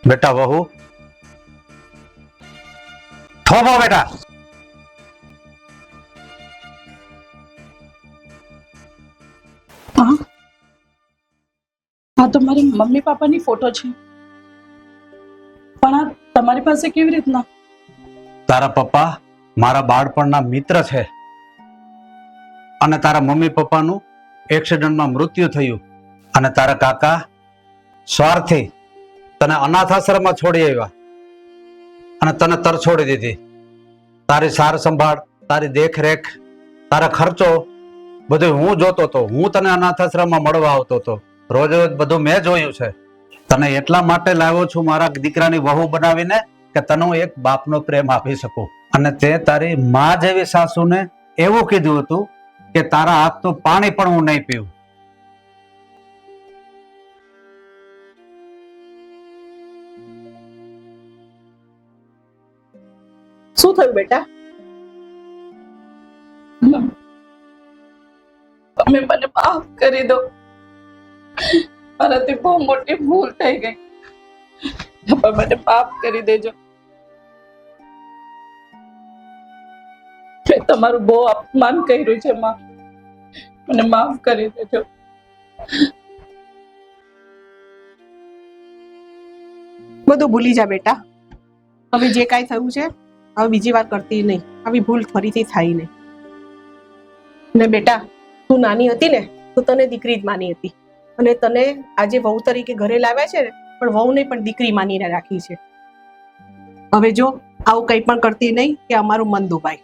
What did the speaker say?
बेटा वहू थोपो बेटा। हाँ हाँ, तो મારી મમ્મી પાપાની ફોટો છે, પણ આ તમારી પાસે કેવી રીતના? તારા પપ્પા મારા બાળપણના મિત્ર છે અને તારા મમ્મી પપ્પાનું એક્સિડન્ટમાં મૃત્યુ થયું અને તારા કાકા સ્વાર્થી તને અનાથ આશ્રમમાં છોડી આવ્યા અને તને તરછોડી દીધી. તારી સાર સંભાળ, તારી દેખરેખ, તારા ખર્ચો બધું હું જોતો હતો. હું તને અનાથ આશ્રમમાં મળવા આવતો હતો. રોજ રોજ બધું મેં જોયું છે. તને એટલા માટે લાવ્યો છું મારા દીકરાની વહુ બનાવીને કે તને હું એક બાપનો પ્રેમ આપી શકું. અને તે તારી માં જેવી સાસુને એવું કીધું હતું કે તારા હાથનું પાણી પણ હું નહીં પીવું. શું થયું બેટા? તમે મને માફ કરી દો, મારાથી બહુ મોટી ભૂલ થઈ ગઈ, પણ મને માફ કરી દેજો. મેં તમારું બહુ અપમાન કર્યું છે માં, મને માફ કરી દેજો. બધું ભૂલી જા બેટા. હવે જે કાંઈ થયું છે હવે બીજી વાર કરતી નહીં. આવી ભૂલ ફરીથી થાય નહીં. ને બેટા, તું નાની હતી ને તો તને દીકરી જ માની હતી અને તને આજે વહુ તરીકે ઘરે લાવ્યા છે ને, પણ વહુને પણ દીકરી માનીને રાખી છે. હવે જો આવું કંઈ પણ કરતી નહીં કે અમારું મન દુભાય.